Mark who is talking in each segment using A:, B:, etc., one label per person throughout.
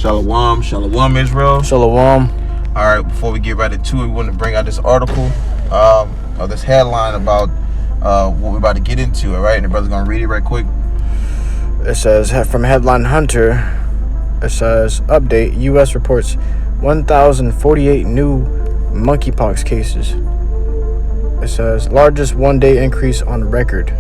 A: Shalom, Shalom, Israel.
B: Shalom.
A: All right, before we get right into it, we want to bring out this article, this headline about what we're about to get into, all right? And the brother's going to read it right quick.
B: It says, from Headline Hunter, it says, update, U.S. reports 1,048 new monkeypox cases. It says, largest one-day increase on record.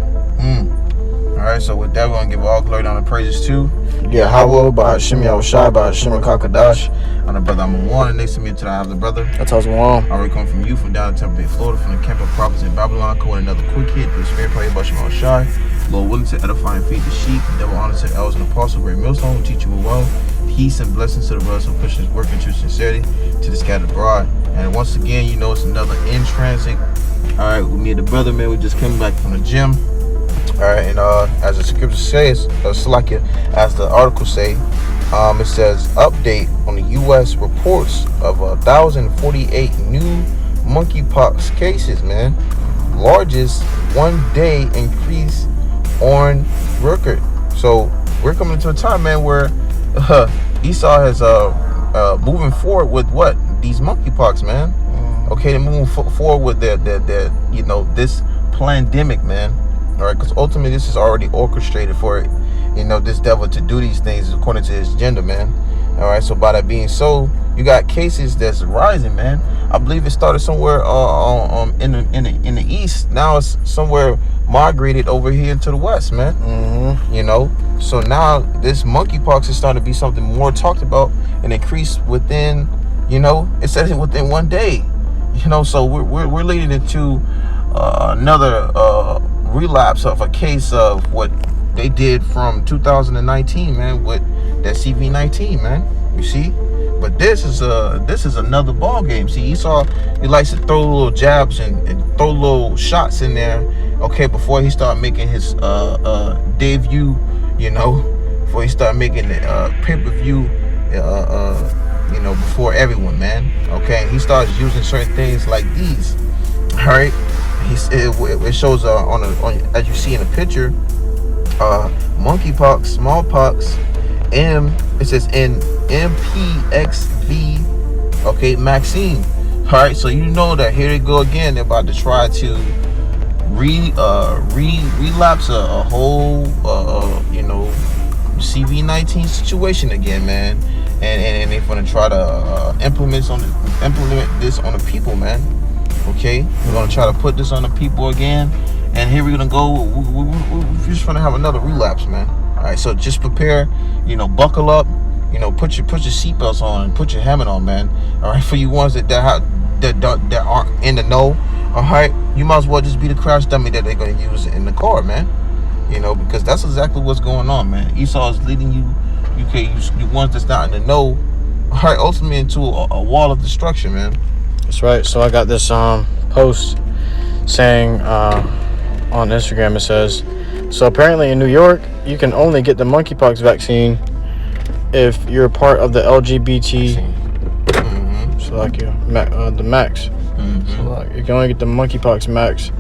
A: All right, so with that, we're going to give all glory and honor praises to
B: YAHAWAH, BAHASHAM, YAHAWASHI, BAHASHAM, QADASH.
A: I'm the brother, I'm one, and next to me today I have the brother.
B: That's all.
A: I already come from you, from down in Tampa Bay, Florida, from the camp of prophets in Babylon, calling another quick hit, the spirit prayer, BAHASHAM, Lord willing to edify and feed the sheep, devil honor to the elders and apostles, GREATMILLSTONE, teach you well, peace and blessings to the brothers who push his work into sincerity, to the scattered abroad. And once again, you know, it's another in transit. All right, with me and the brother, man, we just came back from the gym. All right, and as the scripture says, as the article say, it says update on the U.S. reports of 1,048 new monkeypox cases, man. Largest one-day increase on record. So we're coming to a time, man, where Esau has moving forward with what? These monkeypox, man. Okay, they're moving forward with their you know, this pandemic, man. All right, because ultimately this is already orchestrated for, you know, this devil to do these things according to his agenda, man. All right, so by that being so, you got cases that's rising, man. I believe it started somewhere in the east. Now it's somewhere migrated over here to the west, man. You know, so now this monkeypox is starting to be something more talked about and increased within, you know, it says it within one day. You know, so we're leading into another relapse of a case of what they did from 2019, man, with that CV-19, man. You see, but this is another ball game. See, Esau, he likes to throw little jabs and throw little shots in there. Okay, before he start making his debut, you know, before he start making the pay-per-view, you know, before everyone, man. Okay, he starts using certain things like these. All right. It shows on as you see in the picture, monkeypox, smallpox, it says in MPXV, okay, vaccine. All right, so you know that here they go again. They're about to try to relapse a whole you know, CV-19 situation again, man, and they're gonna try to implement this on the people, man. Okay, we're gonna try to put this on the people again, and here we're gonna go. We're just gonna have another relapse, man. All right, so just prepare, you know, buckle up, you know, put your seatbelts on and put your helmet on, man. All right, for you ones that aren't in the know, all right, you might as well just be the crash dummy that they're gonna use in the car, man. You know, because that's exactly what's going on, man. Esau is leading you ones that's not in the know, all right, ultimately into a wall of destruction, man.
B: That's right. So I got this post saying on Instagram, it says, so apparently in New York, you can only get the monkeypox vaccine if you're part of the LGBT, so like the max. So like, you can only get the monkeypox max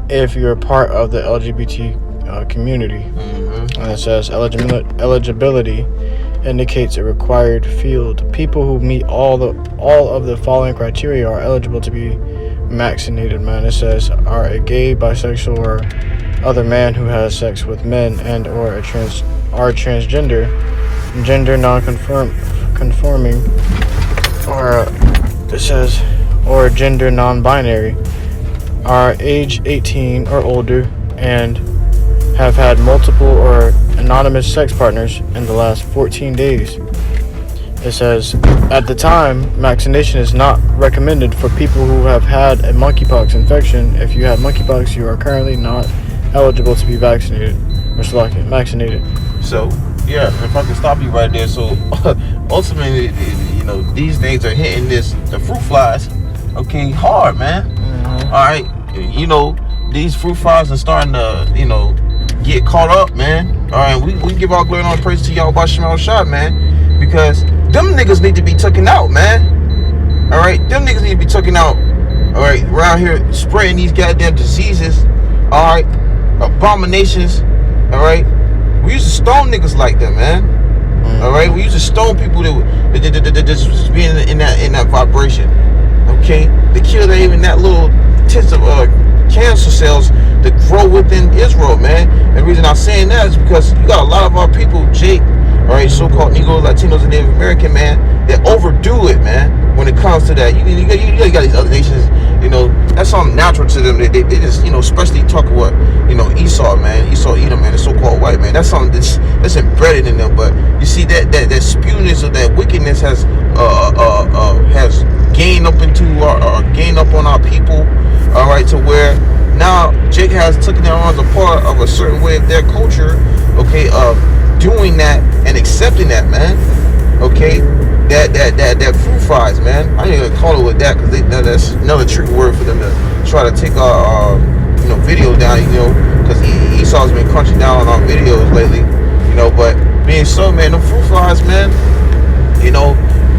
B: if you're part of the LGBT community. And it says eligibility indicates a required field. People who meet all of the following criteria are eligible to be vaccinated, man. It says are a gay, bisexual, or other man who has sex with men, and or are transgender, gender non-conforming, or it says or gender non-binary, are age 18 or older, and have had multiple or anonymous sex partners in the last 14 days. It says, at the time, vaccination is not recommended for people who have had a monkeypox infection. If you have monkeypox, you are currently not eligible to be vaccinated or vaccinated.
A: So, yeah, if I can stop you right there. So, ultimately, you know, these things are hitting the fruit flies, okay, hard, man. All right, you know, these fruit flies are starting to, you know, get caught up, man. All right, we give our glory and all praise to YAHAWASHI, man, because them niggas need to be taken out, man. All right, them niggas need to be taken out. All right, around here spreading these goddamn diseases. All right, abominations. All right, we used to stone niggas like that, man. All right, we used to stone people that just being in that vibration. Okay, they killed even that little tits of cancer cells that grow within Israel, man. And the reason I'm saying that is because you got a lot of our people, Jake, all right, so-called Negroes, Latinos, and Native American, man, that overdo it, man. When it comes to that, you got these other nations, that's something natural to them. They just, especially talk about, Esau, man, Esau, Edom, man, the so-called white man. That's something that's embedded in them. But you see that spewness of that wickedness has gained up gained up on our people, all right, to where now Jake has taken their arms apart of a certain way of their culture, okay, of doing that and accepting that, man, okay. That fruit flies, man. I ain't gonna call it with that because that's another trick word for them to try to take our video down, because Esau's been crunching down on our videos lately, but being so, man, the fruit flies, man,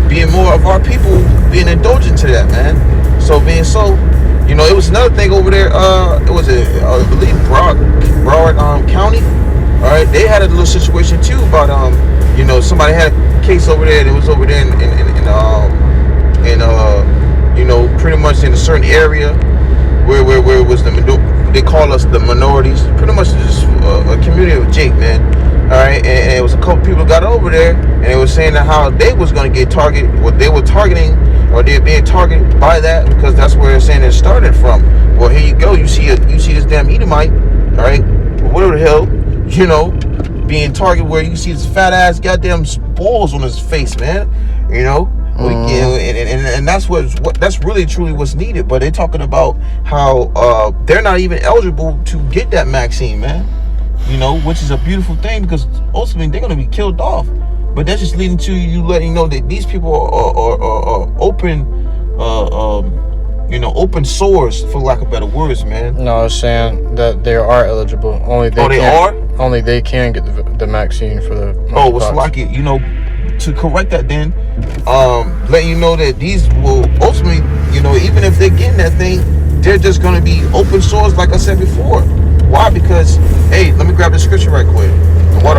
A: being more of our people being indulgent to that, man. So being so, it was another thing over there. It was I believe Broward County. All right, they had a little situation too about somebody had a case over there that was over there in pretty much in a certain area where it was they call us the minorities, pretty much just a community of Jake, man. All right, and it was a couple people got over there, and they were saying that how they was gonna get targeted, what they were targeting, or they're being targeted by that because that's where they're saying it started from. Well, here you go, you see this damn Edomite, all right, whatever the hell, being targeted where you see this fat ass goddamn balls on his face, man. And that's that's really truly what's needed. But they're talking about how they're not even eligible to get that vaccine, man. Which is a beautiful thing because ultimately they're gonna be killed off. But that's just leading to you letting know that these people are open, open sores, for lack of better words, man.
B: No, it's saying that they are eligible. Only they can get the vaccine for the monkeypox.
A: Oh, it's like it, to correct that then, let you know that these will ultimately, even if they're getting that thing, they're just going to be open sores, like I said before. Why? Because, hey, let me grab the scripture right quick. What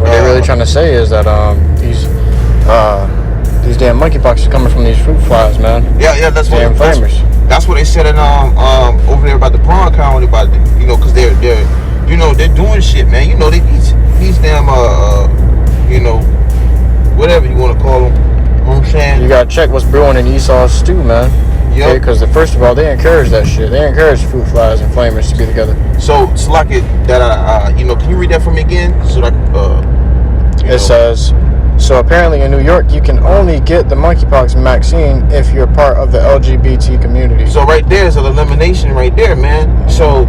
B: they're really trying to say is that these damn monkeypox is coming from these fruit flies, man. Yeah, that's what that's what they said in over there about the Bronx County, about because they're doing shit, man. These damn whatever you want to call them. You know what I'm saying? You gotta check what's brewing in Esau's stew, man. Yeah. Okay, because first of all, they encourage that shit. They encourage fruit flies and flamers to be together.
A: So it's like it that can you read that for me again? So like
B: it says, so apparently in New York you can only get the monkeypox vaccine if you're part of the LGBT community.
A: So right there is an elimination right there, man. So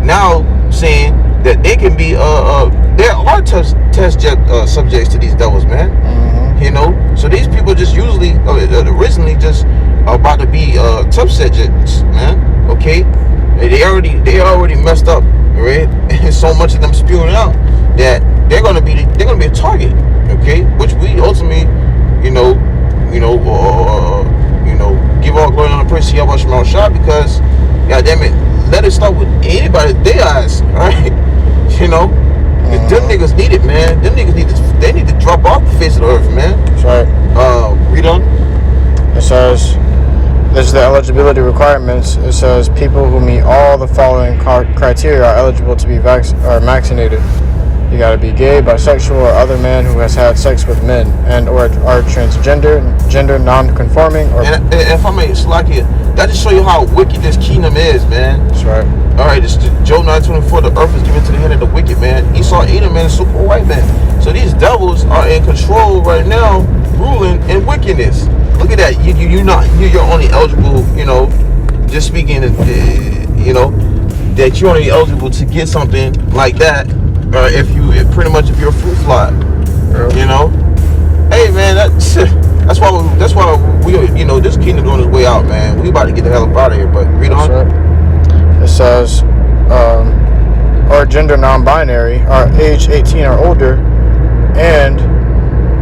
A: now saying that they can be there are test subjects to these devils, man. Mm-hmm. So these people just usually originally just about to be tough subjects, man. Okay, they already messed up, right? And so much of them spewing out that they're gonna be a target, okay? Which we ultimately, give all glory on the praise to YAHAWASHI, because goddamn it, let it start with anybody their eyes, all right? Them niggas need it, man. Them niggas need to drop off the face of the earth, man.
B: That's right.
A: Read on.
B: It says, this is the eligibility requirements. It says people who meet all the following criteria are eligible to be vaccinated. You gotta be gay, bisexual, or other man who has had sex with men, and or are transgender, gender non-conforming, or.
A: And if I may, Slakia, that just show you how wicked this kingdom is, man.
B: That's right.
A: All right, this Job 9:24. The earth is given to the hand of the wicked, man. Esau, Edom, man, super white man. So these devils are in control right now, ruling in wickedness. Look at that. You're only eligible. Just speaking, that you're only eligible to get something like that. If you're a fruit fly, hey man, that's why we this kingdom on its way out, man. We about to get the hell up out of here. But read on.
B: Right. It says, or gender non-binary, are age 18 or older, and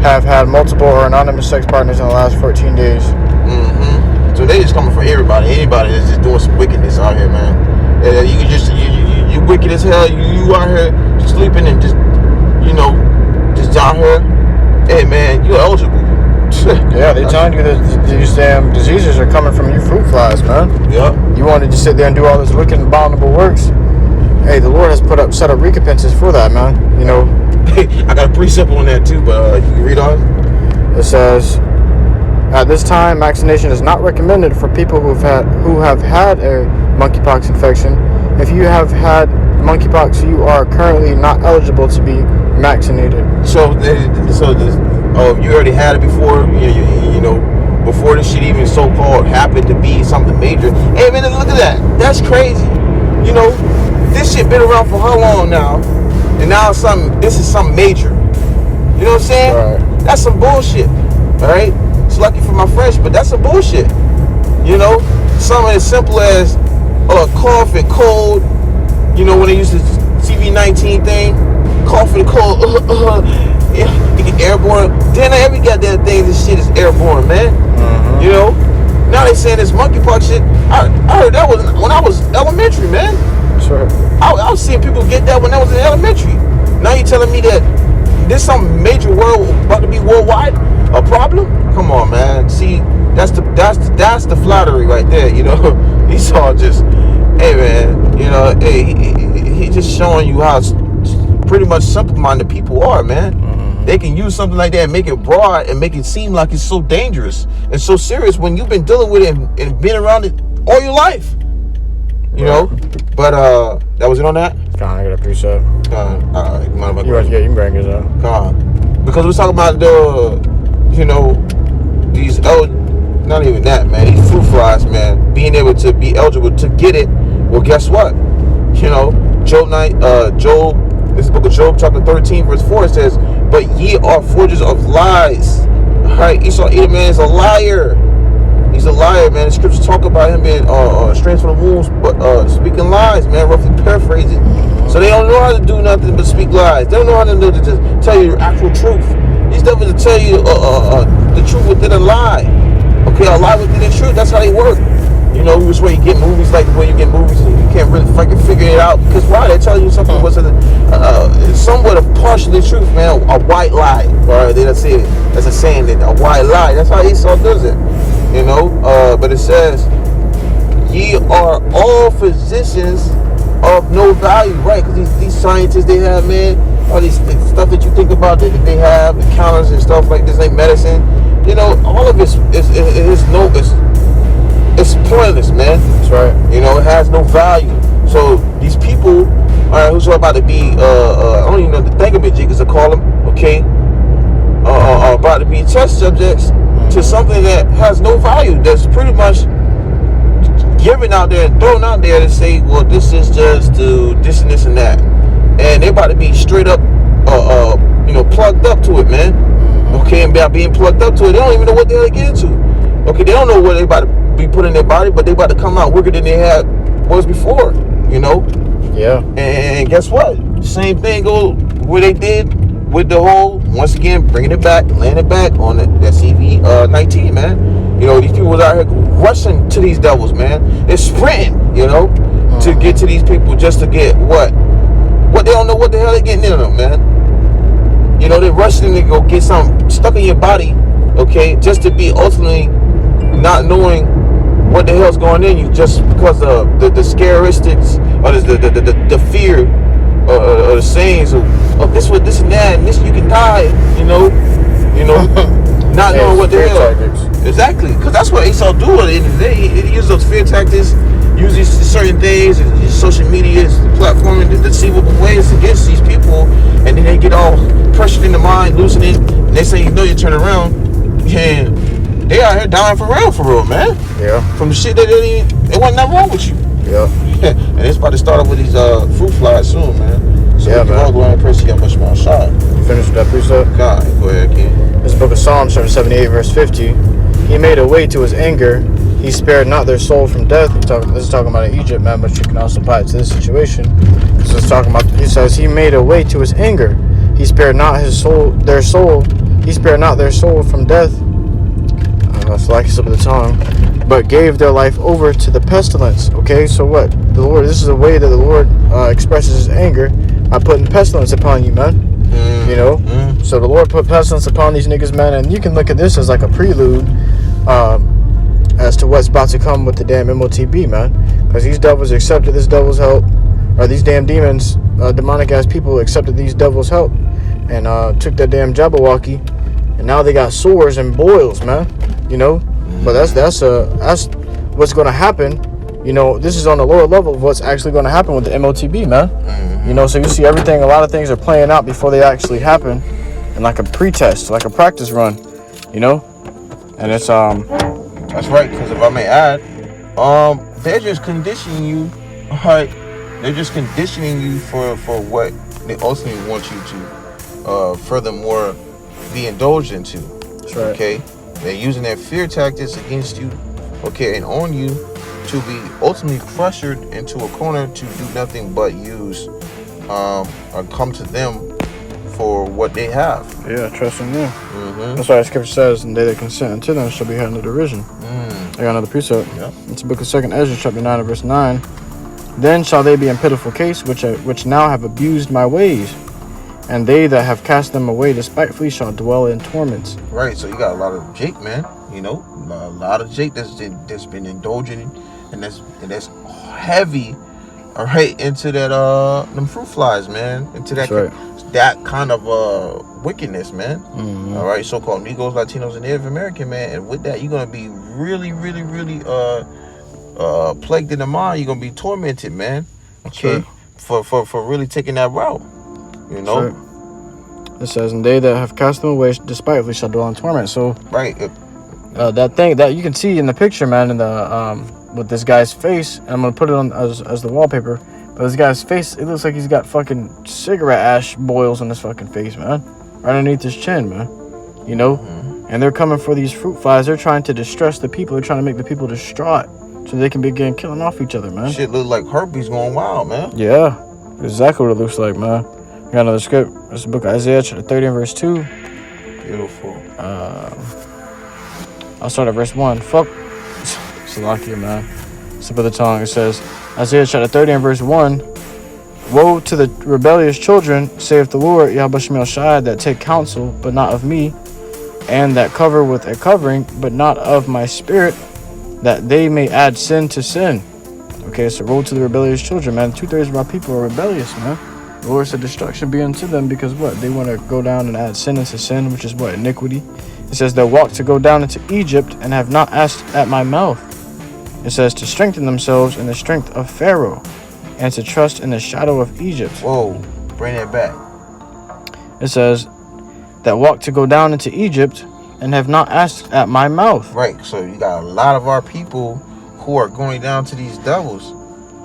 B: have had multiple or anonymous sex partners in the last 14 days.
A: Mm-hmm. So they just coming for everybody. Anybody that's just doing some wickedness out here, man. You wicked as hell. You out here sleeping and just just down here. Hey man, you're eligible.
B: Yeah, they telling you that these damn diseases are coming from you fruit flies, man.
A: Yep.
B: You wanted to sit there and do all this wicked and abominable works. Hey, the Lord has set up recompenses for that, man. You know.
A: I got a precept on that too, but you can read on.
B: It says, at this time, vaccination is not recommended for people who have had a monkeypox infection. If you have had monkeypox, you are currently not eligible to be vaccinated.
A: So you already had it before, you know, before this shit even so-called happened to be something major. Hey man, look at that. That's crazy. You know, this shit been around for how long now? And now this is something major. You know what I'm saying?
B: Right.
A: That's some bullshit. Alright? It's lucky for my French, but that's some bullshit. You know? Something as simple as cough and cold. You know, when they use the CV-19 thing, cough and cold, you get airborne. Then every goddamn thing, this shit is airborne, man.
B: Mm-hmm.
A: You know? Now they saying this monkeypox shit. I heard that was when I was elementary, man.
B: Sure.
A: I was seeing people get that when I was in elementary. Now you telling me that there's some major world about to be worldwide a problem? Come on, man. See, that's the flattery right there. You know, he's all just, hey man, you know, hey, he just showing you how pretty much simple-minded people are, man. Mm-hmm. They can use something like that and make it broad and make it seem like it's so dangerous and so serious when you've been dealing with it and been around it all your life. You know, but that was it on that.
B: Come on, I got a precept.
A: You
B: can bring it up.
A: Come on, because we're talking about you know, these not even that, man. These fruit flies, man, being able to be eligible to get it. Well, guess what? You know, this book of Job, chapter 13, verse 4, it says, "But ye are forgers of lies." All right, Esau, Edom, man, is a liar. He's a liar, man. The scriptures talk about him being strange from the wombs, but speaking lies, man, roughly paraphrasing. So they don't know how to do nothing but speak lies. They don't know how to do to just tell you the actual truth. These devils will tell you the truth within a lie. Okay, a lie within the truth. That's how they work. You know, which way you get movies, like the way you get movies, and you can't really fucking figure it out. Because why? They're telling you something was somewhat of partially truth, man. A white lie. Or that's it. That's a saying, that a white lie. That's how Esau does it. You know, but it says, ye are all physicians of no value, right? Because these scientists they have, man, all these stuff that you think about that they have, the counters and stuff like this, like medicine, you know, all of it's pointless, man.
B: That's right.
A: You know, it has no value. So these people, all right, who's about to be, I don't even know the thingamajiggas to call them, okay, about to be test subjects to something that has no value, that's pretty much given out there and thrown out there to say, well, this is just to this and this and that, and they about to be straight up you know, plugged up to it, man. Okay, and by being plugged up to it, they don't even know what the hell they get into. Okay, they don't know what they about to be put in their body, but they about to come out wickeder than they was before, you know.
B: Yeah.
A: And guess what, same thing go where they did with the whole, once again, bringing it back, laying it back on that CV-19, man. You know, these people was out here rushing to these devils, man. They're sprinting, you know, to get to these people just to get what they don't know what the hell they're getting in them, man. You know, they're rushing to go get something stuck in your body, okay, just to be ultimately not knowing what the hell's going in you, just because of the scaristics or the fear or the sayings of this and that, and this you can die, you know, not knowing what the hell.
B: Tactics.
A: Exactly, because that's what Esau do at the end of the day. He uses those fear tactics, uses certain things, and social media is the platform in the deceivable ways against these people, and then they get all pressured in the mind, losing it, and they say, you know, you turn around, and they out here dying for real, man.
B: Yeah.
A: From the shit that it wasn't nothing wrong with you.
B: Yeah.
A: And it's about to start off with these fruit flies soon, man. So
B: yeah,
A: we can all go ahead and press you how much more shot.
B: You finished with that precept?
A: God, go ahead, Ken.
B: This book of Psalms, chapter 78, verse 50. He made a way to his anger. He spared not their soul from death. This is talking about in Egypt, man, but you can also apply it to this situation. This is talking about, he says, he made a way to his anger. He spared not their soul. He spared not their soul from death. Like it's up at the tongue, but gave their life over to the pestilence. Okay, so what? The Lord, this is a way that the Lord expresses his anger by putting pestilence upon you, man. You know? So the Lord put pestilence upon these niggas, man. And you can look at this as like a prelude as to what's about to come with the damn MOTB, man. Because these devils accepted this devil's help. Or these damn demons, demonic ass people accepted these devils' help. And took that damn Jabberwocky. And now they got sores and boils, man. You know? But that's what's going to happen. You know, this is on the lower level of what's actually going to happen with the MOTB, man. You know, so you see everything, a lot of things are playing out before they actually happen. And like a pretest, like a practice run, you know? And it's,
A: That's right, because if I may add, they're just conditioning you, right? They're just conditioning you for what they ultimately want you to, furthermore, be indulged into.
B: That's right.
A: Okay? They're using their fear tactics against you, okay, and on you, to be ultimately pressured into a corner to do nothing but use or come to them for what they have.
B: Yeah, trust in them. That's why the scripture says, and they that consent unto them shall be held under derision. I got another precept.
A: Yeah.
B: It's the book of 2nd Ezra, chapter 9 and verse 9. Then shall they be in pitiful case, which now have abused my ways, and they that have cast them away despitefully shall dwell in torments.
A: Right, so you got a lot of Jake, man. You know, a lot of Jake that's been indulging in, and that's heavy, all right, into that them fruit flies, man, into that that kind of wickedness, man. All right, so-called Negroes, Latinos, and Native American, man, and with that, you're gonna be really, really, really plagued in the mind. You're gonna be tormented, man. Okay, for really taking that route, you know.
B: It says, and they that have cast them away despitefully shall dwell in torment. So
A: right,
B: that thing that you can see in the picture, man, in the with this guy's face, and I'm gonna put it on as the wallpaper. But this guy's face, it looks like he's got fucking cigarette ash boils on his fucking face, man, right underneath his chin, man. You know, and they're coming for these fruit flies. They're trying to distress the people. They're trying to make the people distraught so they can begin killing off each other, man.
A: Shit look like herpes going wild, man.
B: Yeah, exactly what it looks like, man. I got another script. It's the book of Isaiah, chapter 30 and verse 2.
A: Beautiful.
B: I'll start at verse 1. Fuck. Salakia, man. Slip of the tongue. It says, Isaiah chapter 30 and verse 1. Woe to the rebellious children, saith the Lord, YAHAWASHI, that take counsel, but not of me, and that cover with a covering, but not of my spirit, that they may add sin to sin. Okay, so woe to the rebellious children, man. 2/3 of our people are rebellious, man. The Lord said destruction be unto them because what? They want to go down and add sin into sin, which is what? Iniquity. It says they'll walk to go down into Egypt and have not asked at my mouth. It says to strengthen themselves in the strength of Pharaoh and to trust in the shadow of Egypt.
A: Whoa, bring that back.
B: It says that walk to go down into Egypt and have not asked at my mouth.
A: Right, so you got a lot of our people who are going down to these devils,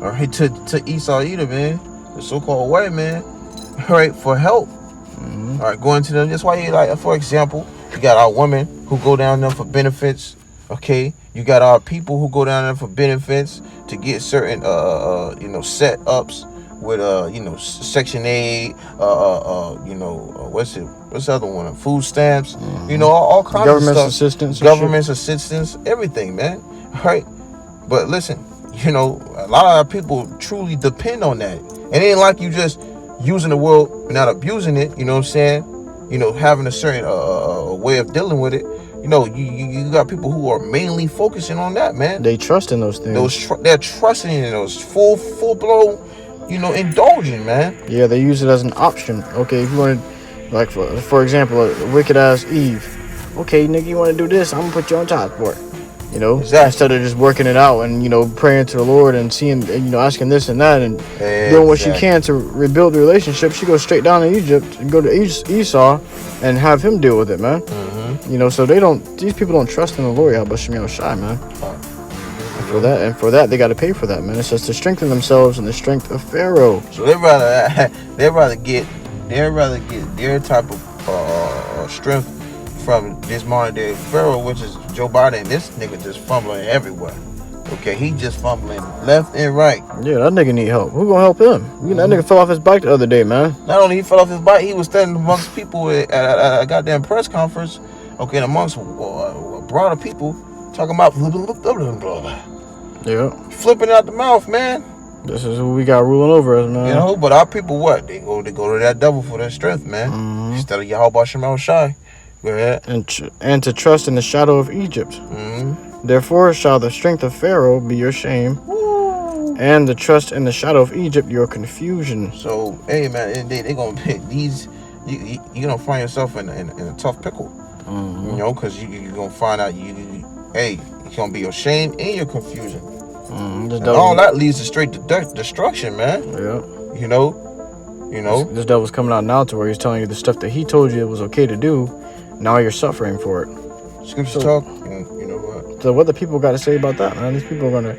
A: all right, to Esau Edom, man, the so-called white man, all right, for help. All right, going to them. That's why you like, for example, you got our women who go down there for benefits. Okay, you got our people who go down there for benefits to get certain setups with Section 8, what's the other one? Food stamps, all kinds of stuff. Government assistance, everything, man. All right, but listen, a lot of our people truly depend on that. It ain't like you just using the world and not abusing it. You know what I'm saying? Having a certain way of dealing with it. You got people who are mainly focusing on that, man.
B: They trust in those things.
A: They're trusting in those full blown, indulging, man.
B: Yeah, they use it as an option. Okay, if you want to, like for example, a wicked ass Eve. Okay, nigga, you want to do this? I'm gonna put you on child support.
A: Exactly.
B: Instead of just working it out and praying to the Lord and seeing asking this and that and doing what she can to rebuild the relationship, she goes straight down to Egypt and go to Esau and have him deal with it, man. So these people don't trust in the Lord, YAHAWASHI, man. And for that they got to pay for that, man. It says to strengthen themselves in the strength of Pharaoh.
A: So they'd rather get their type of strength from this modern day Pharaoh, which is Joe Biden. This nigga just fumbling everywhere. Okay, he just fumbling left and right.
B: Yeah, that nigga need help. Who gonna help him? That nigga fell off his bike the other day, man.
A: Not only he fell off his bike, he was standing amongst people at a goddamn press conference. Okay, amongst broader people talking about
B: yeah,
A: flipping out the mouth, man.
B: This is who we got ruling over us, man.
A: You know, but our people, what? They go to that devil for their strength, man. Instead of YAHAWASHI. Go ahead.
B: And to trust in the shadow of Egypt. Therefore shall the strength of Pharaoh be your shame, and the trust in the shadow of Egypt your confusion.
A: So, hey, man, they gonna pick these. You're gonna find yourself in a tough pickle. You know, because you're gonna find out it's gonna be your shame and your confusion. And all that leads to straight to destruction, man.
B: Yeah.
A: You know.
B: This devil's coming out now to where he's telling you the stuff that he told you it was okay to do. Now you're suffering for it.
A: Scripture talk, and you know what?
B: So what the people got to say about that, man? These people are gonna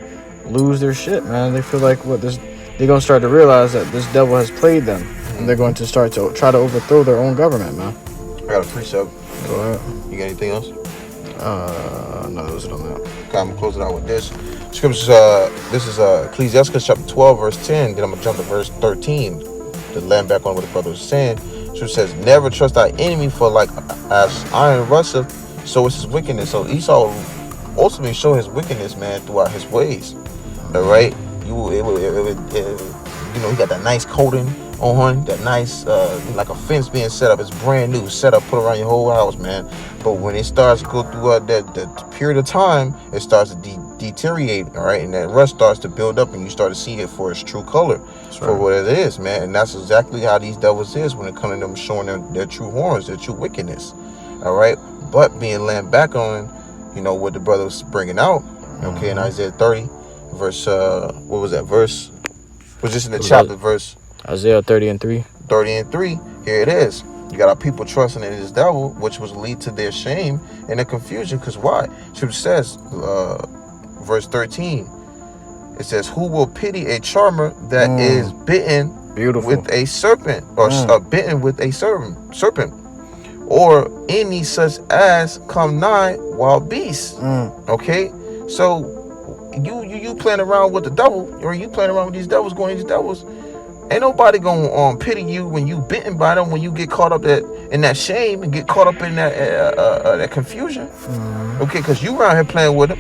B: lose their shit, man. They feel like they're gonna start to realize that this devil has played them, and they're going to start to try to overthrow their own government, man.
A: I got a precept.
B: Go ahead.
A: You got anything else?
B: No, that was it on that.
A: Okay, I'm gonna close it out with this. Scriptures, this is Ecclesiastes chapter 12, verse 10. Then I'm gonna jump to verse 13 to land back on what the brother was saying. Scripture says, "Never trust thy enemy, for like as iron rusteth, so is his wickedness." So Esau ultimately show his wickedness, man, throughout his ways. All right, you know, he got that nice coating on, that nice like a fence being set up. It's brand new, set up, put around your whole house, man. But when it starts to go through that period of time, it starts to deteriorate, all right, and that rust starts to build up, and you start to see it for its true color, for what it is, man. And that's exactly how these devils is when it comes to them showing their true horns, their true wickedness, all right. But being land back on, you know, what the brother was bringing out, okay, in Isaiah 30, verse what was that verse? Was this in the chapter verse?
B: Isaiah 30 and 3. 30
A: and 3. Here it is. You got our people trusting in this devil, which was lead to their shame and their confusion. Because why? Scripture says, verse 13, it says, "Who will pity a charmer that is bitten with a serpent, or bitten with a serpent, or any such as come nigh wild beasts?" Okay, so you playing around with the devil, or you playing around with these devils, going to these devils. Ain't nobody gonna pity you when you bitten by them, when you get caught up in that shame and get caught up in that confusion. Okay, because you around here playing with them,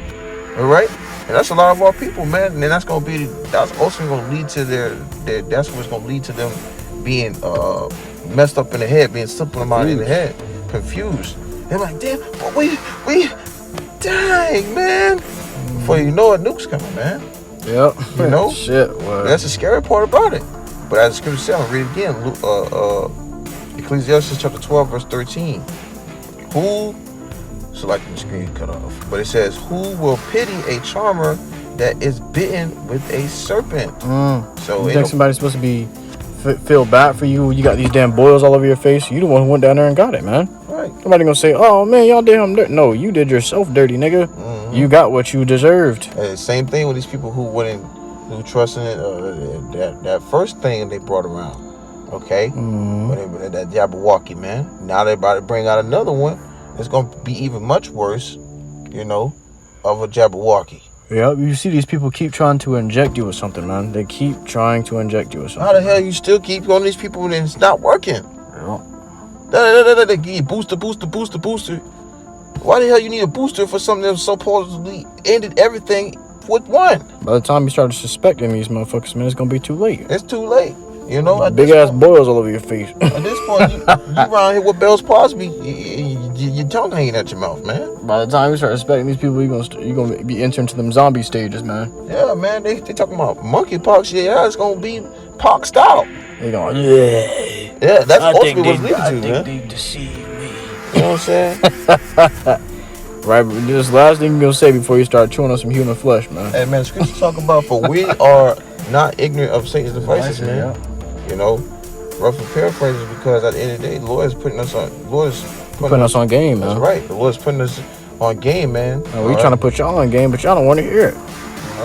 A: all right? And that's a lot of our people, man. And then that's also gonna lead to that's what's gonna lead to them being messed up in the head, being simple mind in the head, confused. They're like, damn, but we dang, man. Before you know it, nuke's coming, man.
B: Yep.
A: You know?
B: Shit. Wow.
A: That's the scary part about it. But as the scripture says, I'll read it again. Ecclesiastes chapter 12, verse 13. Selecting the screen cut off. But it says, "Who will pity a charmer that is bitten with a serpent?" So
B: you think somebody's supposed to be feel bad for you? You got these damn boils all over your face. You the one who went down there and got it, man.
A: Right.
B: Somebody gonna say, "Oh man, y'all did him dirty." No, you did yourself dirty, nigga. You got what you deserved.
A: Same thing with these people who trust in it, that first thing they brought around, okay? That Jabberwocky, man. Now they're about to bring out another one. It's going to be even much worse, you know, of a Jabberwocky.
B: Yeah, you see these people keep trying to inject you with something, man. They keep trying to inject you with something.
A: How the hell you still keep going to these people and it's not working?
B: Yeah.
A: They give you booster. Why the hell you need a booster for something that supposedly ended everything with one?
B: By the time you start suspecting these motherfuckers, man, it's gonna be too late.
A: It's too late. You know,
B: big ass boils all over your face.
A: At this point, you around here with Bell's Posby, your tongue hanging at your mouth, man.
B: By the time you start suspecting these people, you're gonna be entering to them zombie stages, man.
A: Yeah, man. They talking about monkeypox. Yeah, it's gonna be poxed out.
B: They going,
A: yeah. That's ultimately what's leading to, man.
B: They deceived me.
A: You know what I'm saying?
B: Right, but this last thing you're gonna say before you start chewing on some human flesh, man.
A: Hey, man, the scripture talk about, for we are not ignorant of Satan's devices, man.
B: Yeah.
A: You know, roughly paraphrases, because at the end of the day, the Lord is putting us on.
B: Putting us on game, man.
A: That's right. The Lord is putting us on game, man.
B: We trying to put y'all on game, but y'all don't want to hear it.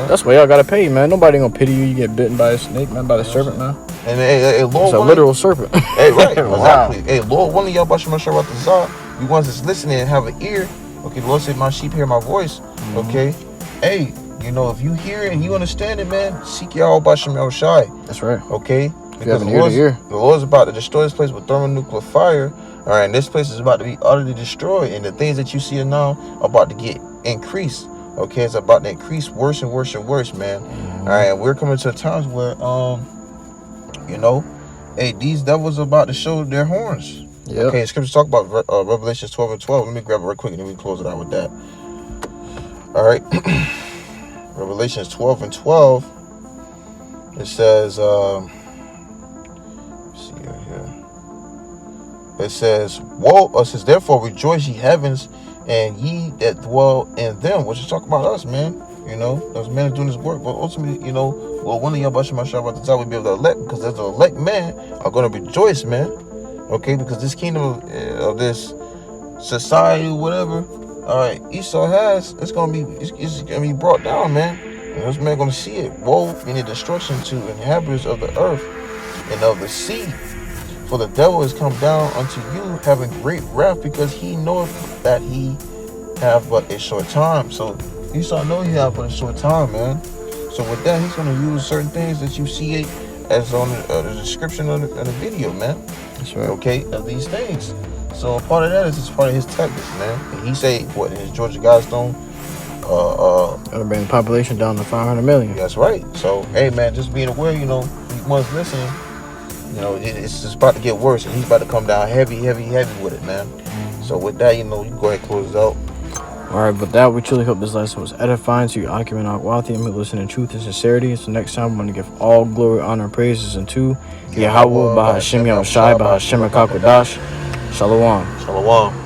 B: That's why y'all gotta pay, man. Nobody gonna pity you. You get bitten by a snake, man, by the serpent, man.
A: And hey, Lord,
B: it's a literal serpent.
A: Hey, right, exactly.
B: Wow.
A: Hey, Lord, one of y'all about to out the Zah. You ones that's listening and have an ear. Okay, the Lord said, "My sheep hear my voice." Okay, hey, you know, if you hear it and you understand it, man, seek YAHAWASHI.
B: That's right.
A: Okay, because
B: the
A: Lord's about to destroy this place with thermonuclear fire. All right, and this place is about to be utterly destroyed, and the things that you see now are about to get increased. Okay, it's about to increase worse and worse and worse, man. All right, and we're coming to times where, you know, hey, these devils are about to show their horns.
B: Yep.
A: Okay, scriptures talk about Revelations 12 and 12. Let me grab it real quick and then we close it out with that. All right. Revelations 12 and 12. It says, let's see here. It says, woe, it says, therefore rejoice ye heavens, and ye that dwell in them, which is talking about us, man. You know, those men are doing this work, but ultimately, you know, well, one of y'all BAHASHAM about the time will be able to elect, because there's the elect men are going to rejoice, man. Okay, because this kingdom of this society, whatever, all right, Esau has, it's gonna be brought down, man. And those men are gonna see it. Woe, meaning destruction to inhabitants of the earth and of the sea. For the devil is come down unto you, having great wrath, because he knoweth that he have but a short time. So Esau know he have but a short time, man. So with that, he's gonna use certain things that you see as on the description of the video, man.
B: That's right.
A: Okay, of these things. So part of that is just part of his tactics, man. And he say what in his Georgia Guidestone,
B: It'll bring the population down to 500 million.
A: that's right. So hey, man, just being aware, you know, these ones listening, you know, it's just about to get worse, and he's about to come down heavy with it, man. So with that, you know, you can go ahead and close it out.
B: All right, with that, we truly hope this lesson was edifying to you, Akiman Akwati, and we listen in truth and sincerity. So next time, we're going to give all glory, honor, and praises unto Yahawah, BAHASHAM, YAHAWASHI, BAHASHAM, QADASH. Shalom.
A: Shalom.